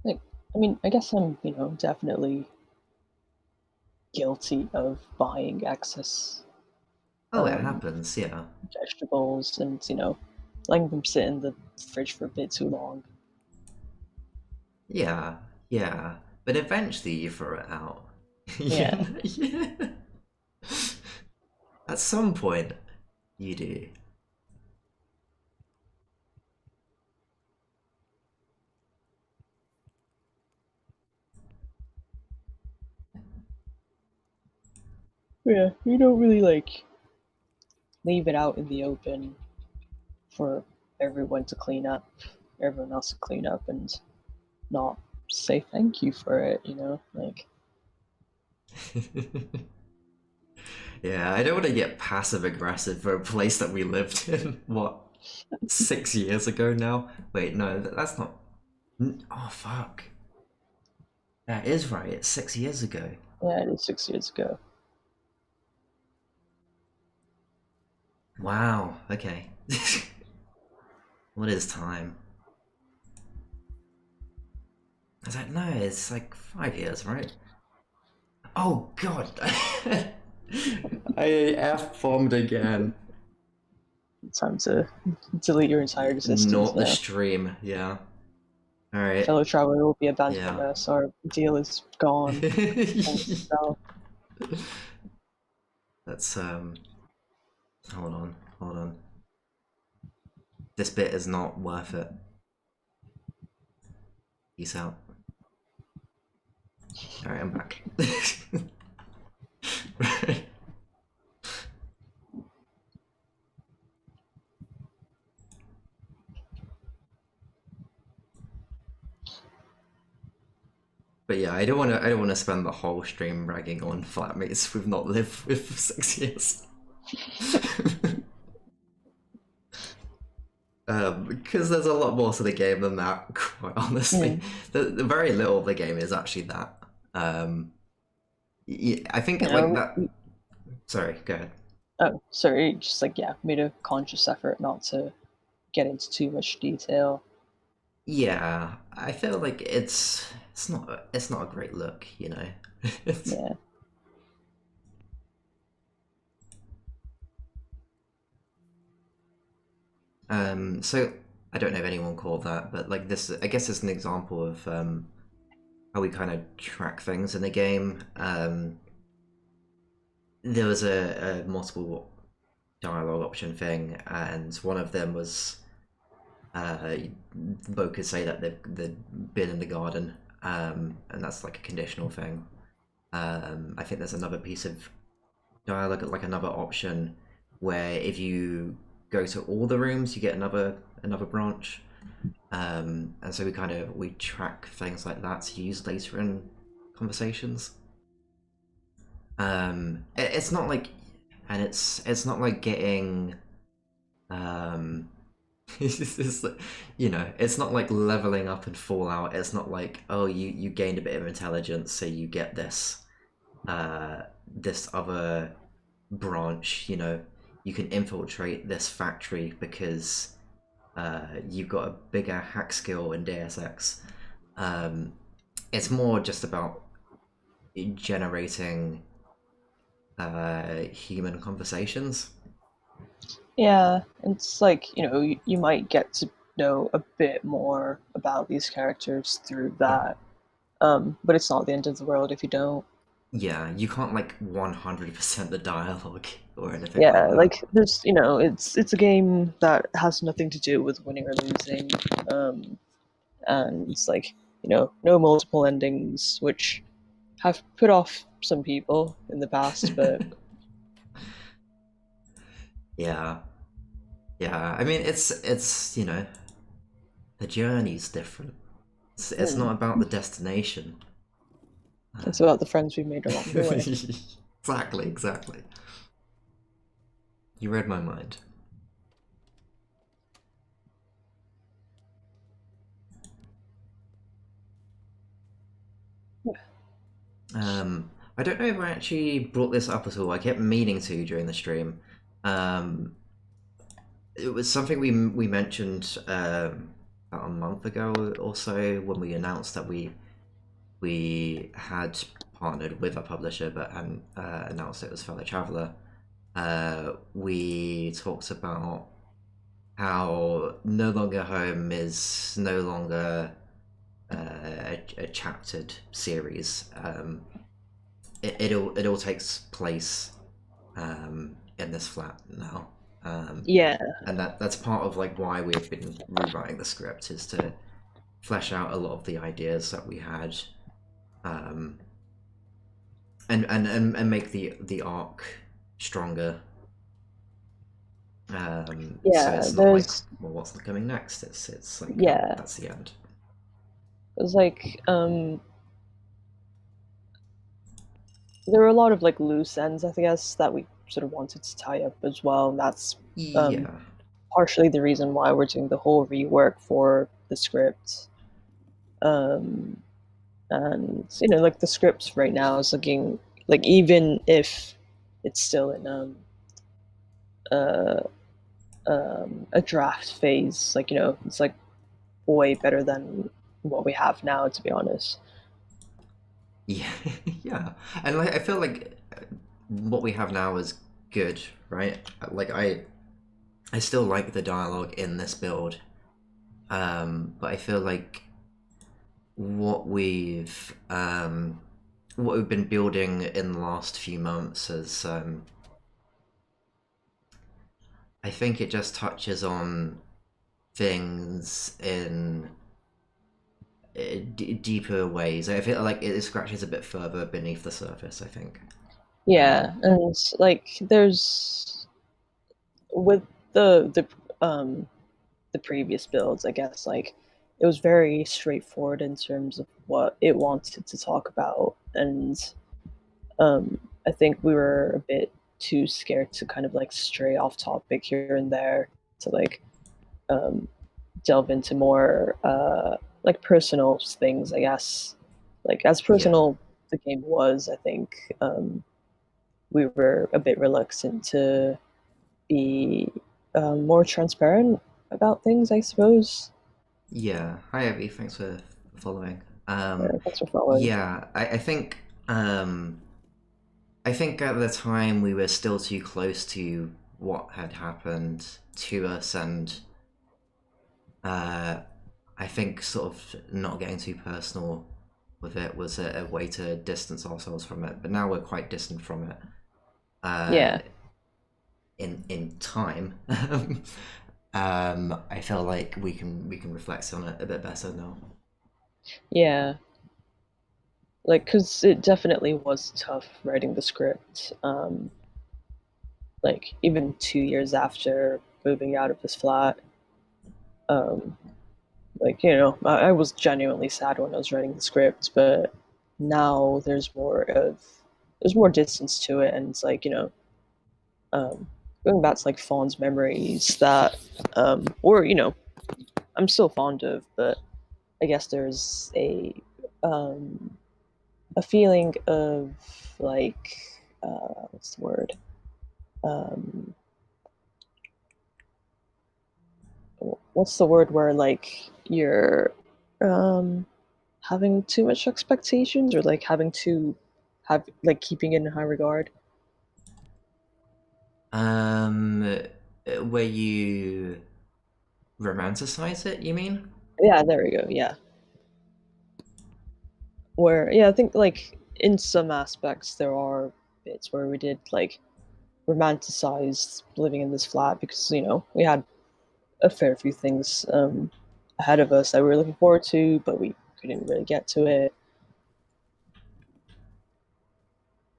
Like, I mean, I guess I'm, definitely guilty of buying excess Oh, it um, happens, yeah. vegetables and, letting them sit in the fridge for a bit too long. Yeah, yeah. But eventually you throw it out. You Yeah, know? Yeah. At some point, you do. yeah, you don't really like leave it out in the open for everyone to clean up, everyone else to clean up, and not say thank you for it. Like Yeah, I don't want to get passive aggressive for a place that we lived in, what, 6 years ago now? Wait, no, that's not. Oh, fuck. That is right, it's 6 years ago. yeah, it is 6 years ago. Wow, okay. What is time? I was like, no, it's like 5 years, right? Oh, God. I F-bombed again. Time to delete your entire existence Not the now. stream, yeah. Alright, Fellow traveler will be abandoning yeah. us. Our deal is gone. Thanks, Sal. Let's, hold on. This bit is not worth it. Peace out. Alright, I'm back. But yeah, I don't want to spend the whole stream ragging on flatmates we've not lived with for 6 years. Because there's a lot more to the game than that, quite honestly. Mm. The very little of the game is actually that. I think You like know, that. Sorry, go ahead. oh, sorry, just like, yeah, made a conscious effort not to get into too much detail. Yeah, I feel like it's not a great look, you know. Yeah. So I don't know if anyone called that, but like this, I guess it's an example of how we kind of track things in the game. There was a multiple dialogue option thing, and one of them was Bo could say that they've been in the garden, and that's like a conditional thing. I think there's another piece of dialogue, like another option, where if you go to all the rooms, you get another branch. And so we track things like that to use later in conversations. It's not like, and it's not like getting, um, it's it's not like leveling up in Fallout. It's not like, oh, you gained a bit of intelligence, so you get this other branch. You can infiltrate this factory because you've got a bigger hack skill in Deus Ex. Um, it's more just about generating human conversations. Yeah, it's like, you might get to know a bit more about these characters through that. But it's not the end of the world if you don't. Yeah, you can't like 100% the dialogue or anything like Yeah, that. like there's, it's a game that has nothing to do with winning or losing. And it's like, no multiple endings, which have put off some people in the past, but Yeah, yeah. I mean, it's the journey's different. It's mm, not about the destination. it's about the friends we've made along the way. Exactly, exactly. You read my mind. I don't know if I actually brought this up at all. I kept meaning to during the stream. Um, it was something we mentioned about a month ago or so when we announced that we had partnered with a publisher but hadn't announced it was Fellow Traveler. We talked about how No Longer Home is no longer a chaptered series. It all takes place in this flat now, Yeah, and that's part of like why we've been rewriting the script is to flesh out a lot of the ideas that we had, um, and make the arc stronger. So yeah. it's not like, There's well, what's coming next? It's like, oh, yeah. that's the end. There's like there were a lot of like loose ends, I guess, that we sort of wanted to tie up as well. And that's um, Yeah, partially the reason why we're doing the whole rework for the script. Um, and like the script right now is looking like, even if it's still in uh, a draft phase, like it's like way better than what we have now, to be honest. yeah, yeah. And like, I feel like what we have now is good, right? Like I still like the dialogue in this build, but I feel like what we've um, what we've been building in the last few months is I think it just touches on things in deeper ways. I feel like it scratches a bit further beneath the surface, I think. Yeah, Um, and like there's with um the previous builds, I guess, like it was very straightforward in terms of what it wanted to talk about, and I think we were a bit too scared to kind of like stray off topic here and there to like um, delve into more like personal things, I guess. Like as yeah, personal the game was, I think we were a bit reluctant to be more transparent about things, I suppose. yeah. Hi, Evie. Thanks for following. Thanks for following. Yeah, um, I think at the time we were still too close to what had happened to us, and uh, I think sort of not getting too personal with it was a way to distance ourselves from it. But now we're quite distant from it. Uh, Yeah, in time, I feel like we can reflect on it a bit better now. yeah. Like, because it definitely was tough writing the script. Like, even 2 years after moving out of this flat, um, like, I was genuinely sad when I was writing the script, but now there's more distance to it, and it's like, um, going back to like fond memories that, or, I'm still fond of, but I guess there's um, a feeling of like what's the word? Um, what's the word where like you're um, having too much expectations, or like having to have like keeping it in high regard? Um, where you romanticize it, you mean? Yeah, there we go. Yeah, where I think like in some aspects there are bits where we did like romanticize living in this flat because we had a fair few things ahead of us that we were looking forward to, but we couldn't really get to it.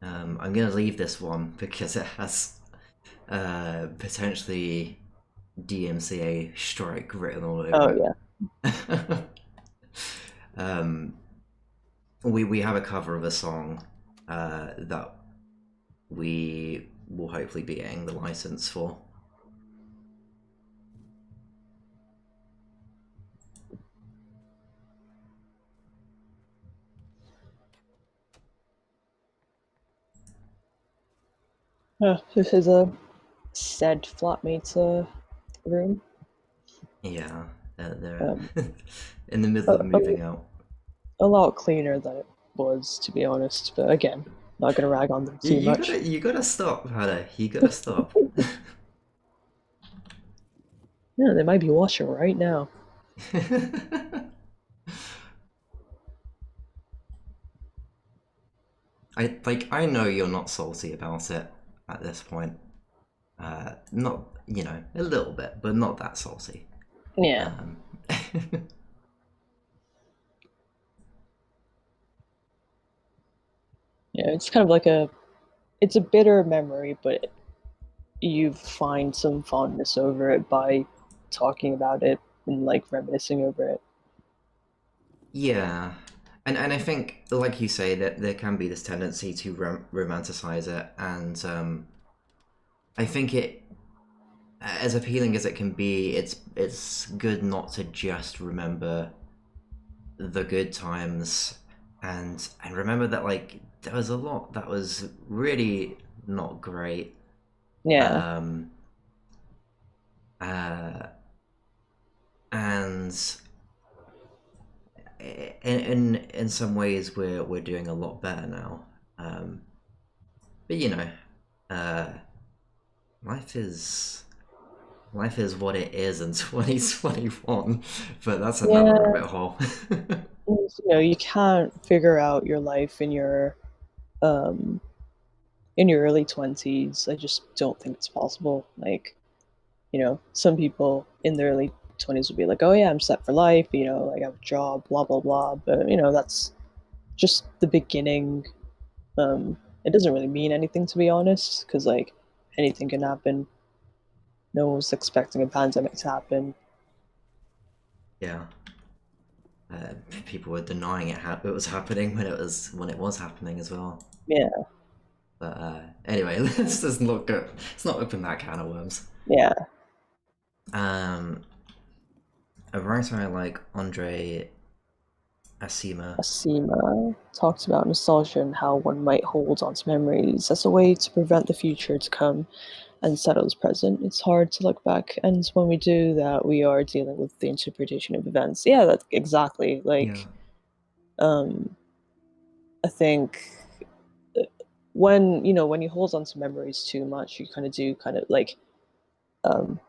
I'm gonna leave this one because it has potentially DMCA strike written all Oh over yeah, it. um, we have a cover of a song that we will hopefully be getting the license for. This is a said flatmate's room. Yeah, they're Um, in the middle a, of a, moving out. a lot cleaner than it was, to be honest. But again, not gonna rag on them too much. You gotta stop, Hannah. You gotta stop. Yeah, they might be washing right now. I know you're not salty about it at this point. Not a little bit, but not that salty. Yeah, Um, yeah. It's kind of like it's a bitter memory, but you find some fondness over it by talking about it and like reminiscing over it. yeah, and I think, like you say, that there can be this tendency to romanticize it, and I think it, as appealing as it can be, it's good not to just remember the good times, and remember that like there was a lot that was really not great. Yeah, Um, uh, and in some ways we're doing a lot better now. Um, but uh, life is life is what it is in 2021. But that's another yeah. rabbit hole. You can't figure out your life um in your early 20s. I just don't think it's possible. Like, some people in their early 20s will be like, "Oh yeah, I'm set for life. Like I have a job, blah blah blah." But that's just the beginning. It doesn't really mean anything, to be honest, because like anything can happen. No one was expecting a pandemic to happen. Yeah. People were denying it was happening when it was happening as well. Yeah, But anyway, let's not go. Let's not open that can of worms. yeah. Um, a writer I like, Andre Asima. Asima talks about nostalgia and how one might hold onto memories as a way to prevent the future to come and settle the present. It's hard to look back, and when we do that, we are dealing with the interpretation of events. Yeah, that's exactly Yeah. like. Um, I think when you hold on to memories too much, you kind of like um,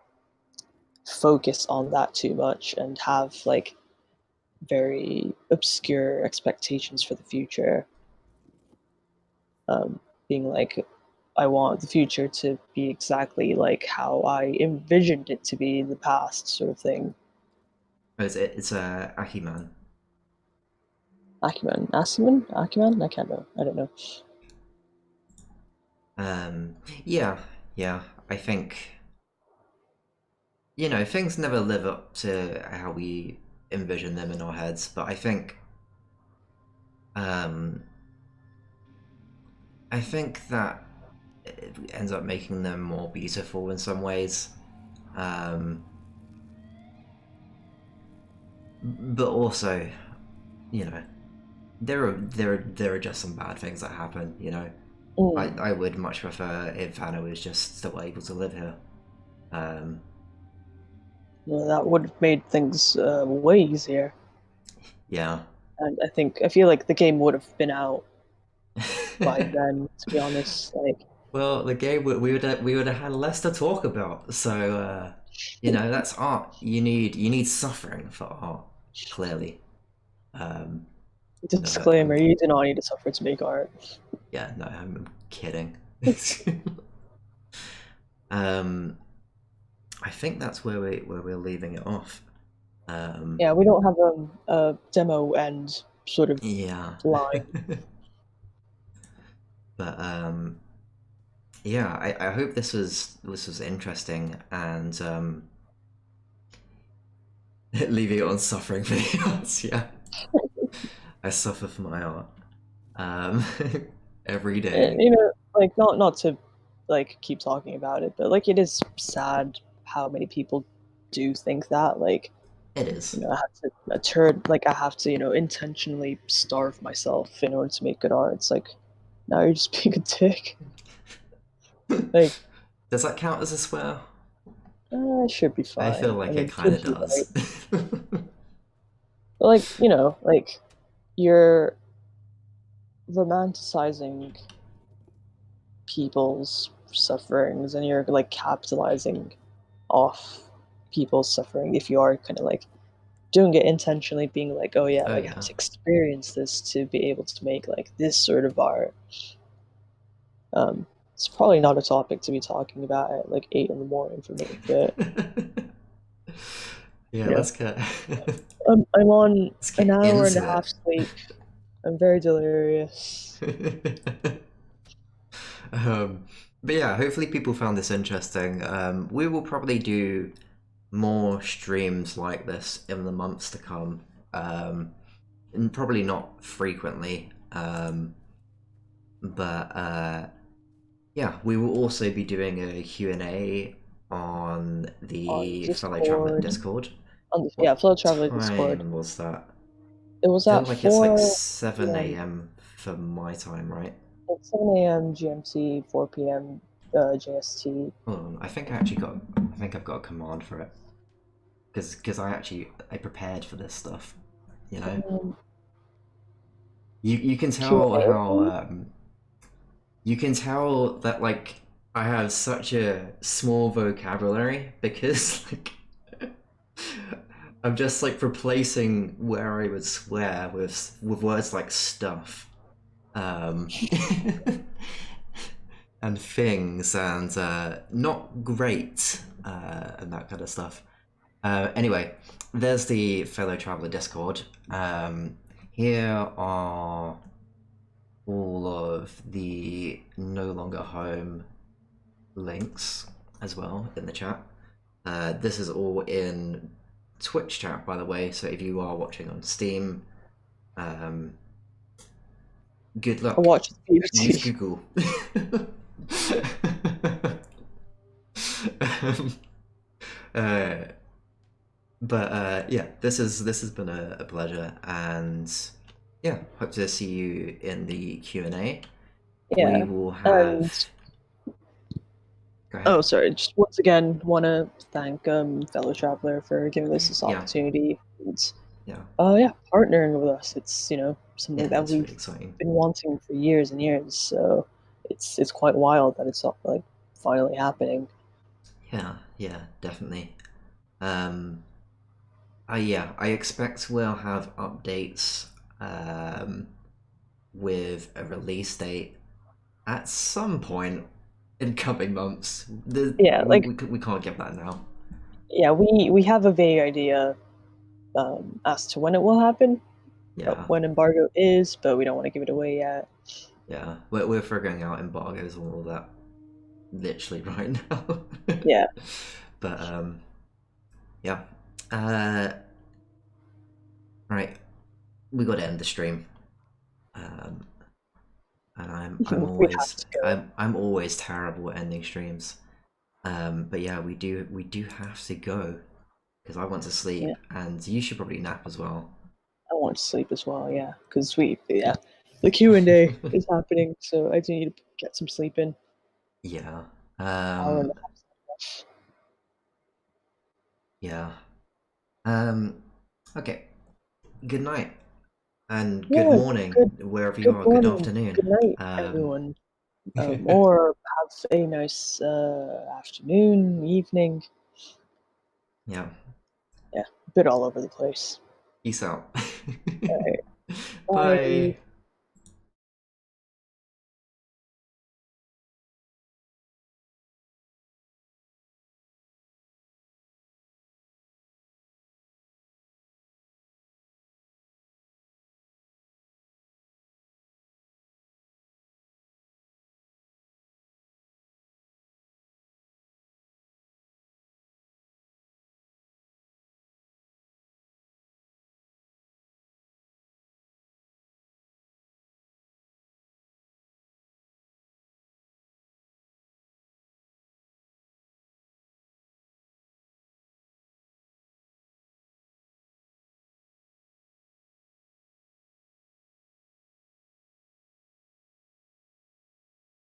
focus on that too much and have like very obscure expectations for the future. Um, Being like, I want the future to be exactly like how I envisioned it to be in the past, sort of thing. It's Akiman. Acumen. I can't know. I don't know. Yeah, yeah. I think things never live up to how we envision them in our heads, but um, I think that it ends up making them more beautiful in some ways. Um, but also, you know, there are just some bad things that happen. Mm. I would much prefer if Anna was just still able to live here. Um, Well, that would have made things way easier, yeah. and I feel like the game would have been out by then. To be honest, like Well, the game we would have had less to talk about. So that's art. You need suffering for art. Clearly. Um, no, but disclaimer: you do not need to suffer to make art. yeah, no, I'm kidding. um, I think that's where we're leaving it off. Um, Yeah, we don't have a demo end sort of yeah, line. but yeah, I hope this was interesting and leaving it on suffering for the arts. Yeah, I suffer for my art. Um, every And, day. like not to like keep talking about it, but like it is sad how many people do think that. Like, It is. I have to a turn like I have to, intentionally starve myself in order to make good art. It's like, now you're just being a dick. Like, Does that count as a swear? it should be I feel fine. I like it mean, kind of kids are right. does. But like, like you're romanticizing people's sufferings and you're like capitalizing off people's suffering if you are kind of like doing it intentionally, being like, oh yeah, Oh like I have yeah. to experience this to be able to make like this sort of art. It's probably not a topic to be talking about at like 8 in the morning for me, but Yeah, you know, let's get I'm on let's an get hour and a into half it. sleep. I'm very delirious. um, but yeah, hopefully people found this interesting. We will probably do more streams like this in the months to come, and probably not frequently. But yeah, we will also be doing a Q&A on On the Fellow Traveler Discord, Discord. on the What Flow Traveler Discord. time was that? It was I feel at like it's like 4 7 p.m. a.m. for my time, right? At 7 a.m. GMT, 4 p.m. JST. Hold on, I think I've got a command for it. Because I prepared for this stuff, you know? Um, You can tell Q&A how open? you can tell that like I have such a small vocabulary because like I'm just like replacing where I would swear with words like stuff, um, and things and not great and that kind of stuff. Anyway, there's the fellow traveler Discord. Here are all of the no longer home links as well in the chat. This is all in Twitch chat, by the way. So if you are watching on Steam, um, good I luck. watched Use VOD. Google. um, uh, but yeah, this has been a pleasure, and yeah, hope to see you in the Q&A. We Yeah. will And have. Go ahead. oh, sorry. Just once again, want to thank fellow traveler for giving us this Yeah, opportunity. And yeah, yeah, partnering with us. It's something yeah. that It's we've really exciting. been wanting for years and years. So it's quite wild that it's like finally happening. Yeah, yeah, definitely. Um, yeah, I expect we'll have updates um, with a release date at some point in coming months. Yeah, like We can't give that now. yeah, we have a vague idea as to when it will happen, Yeah, when embargo is, but we don't want to give it away yet. yeah. We're figuring out embargoes and all that literally right now. Yeah. But yeah. Uh, right, we got to end the stream. Um, and I'm We have always to go. I'm always terrible at ending streams. But yeah, we do have to go because I want to Yeah, sleep, and you should probably nap as well. I want to sleep as well. Yeah, because the Q&A is happening, so I do need to get some sleep in. Yeah. Hour and a Um. half. Yeah. Um. Okay. Good night and good Yeah, morning good wherever you good are. Good morning, afternoon. good night, Um. everyone. Or have a nice afternoon, evening. Yeah. Yeah, a bit all over the place. Peace out. All right, Bye. bye.